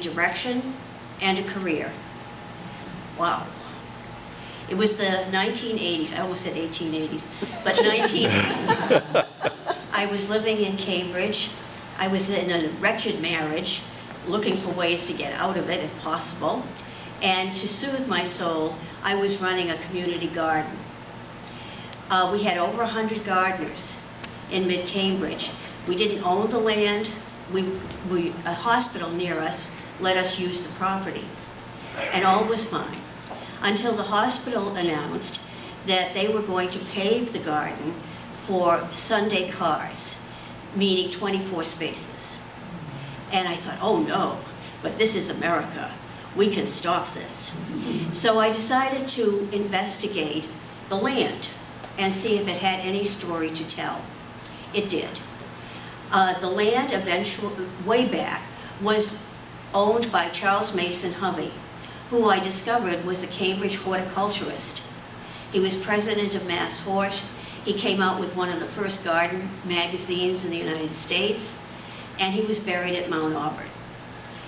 direction and a career. Wow. It was the 1980s, I almost said 1880s, but 1980s. I was living in Cambridge. I was in a wretched marriage, looking for ways to get out of it if possible. And to soothe my soul, I was running a community garden. We had over 100 gardeners in mid-Cambridge. We didn't own the land. A hospital near us let us use the property. And all was fine until the hospital announced that they were going to pave the garden for Sunday cars, meaning 24 spaces. And I thought, oh no, but this is America. We can stop this. So I decided to investigate the land and see if it had any story to tell. It did. The land eventually, way back, was owned by Charles Mason Hovey, who I discovered was a Cambridge horticulturist. He was president of Mass Hort. He came out with one of the first garden magazines in the United States, and he was buried at Mount Auburn.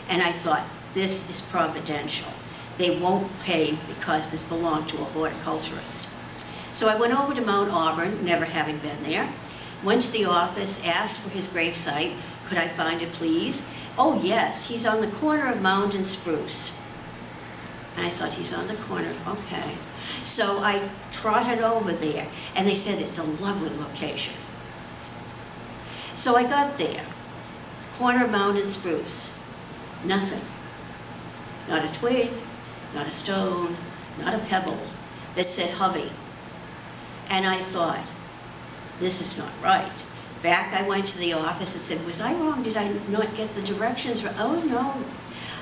And I thought, this is providential. They won't pave because this belonged to a horticulturist. So I went over to Mount Auburn, never having been there, went to the office, asked for his gravesite. Could I find it, please? Oh yes, he's on the corner of Mound and Spruce. And I thought, he's on the corner, okay. So I trotted over there, and they said it's a lovely location. So I got there, corner of Mound and Spruce, nothing. Not a twig, not a stone, not a pebble that said Hovey. And I thought, this is not right. Back I went to the office and said, was I wrong? Did I not get the directions right? Oh no,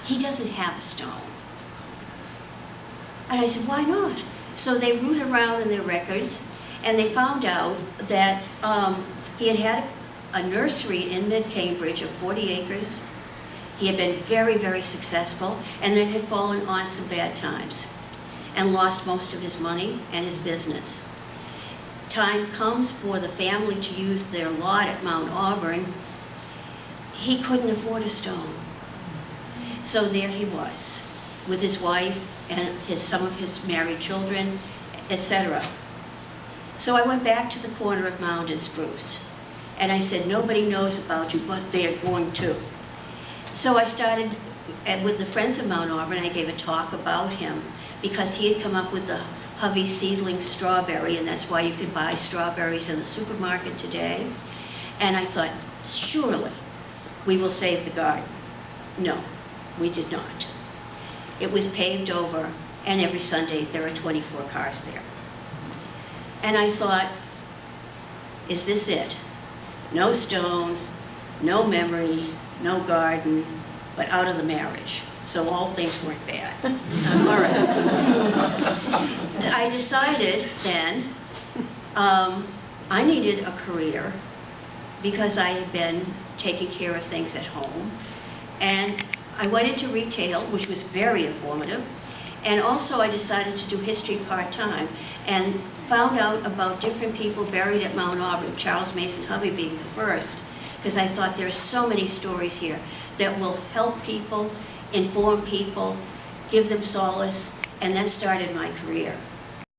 he doesn't have a stone. And I said, why not? So they rooted around in their records, and they found out that he had a nursery in mid-Cambridge of 40 acres. He had been very, very successful, and then had fallen on some bad times and lost most of his money and his business. Time comes for the family to use their lot at Mount Auburn. He couldn't afford a stone. So there he was, with his wife and some of his married children, etc. So I went back to the corner of Mound and Spruce, and I said, nobody knows about you, but they're going to. So I started, and with the Friends of Mount Auburn, I gave a talk about him, because he had come up with the Hovey seedling strawberry, and that's why you can buy strawberries in the supermarket today. And I thought, surely we will save the garden. No, we did not. It was paved over, and every Sunday there are 24 cars there. And I thought, is this it? No stone, no memory, no garden, but out of the marriage. So all things weren't bad. All right. I decided then I needed a career because I had been taking care of things at home. And I went into retail, which was very informative. And also I decided to do history part-time and found out about different people buried at Mount Auburn, Charles Mason Hovey being the first, because I thought there's so many stories here that will help people, inform people, give them solace, and that started my career.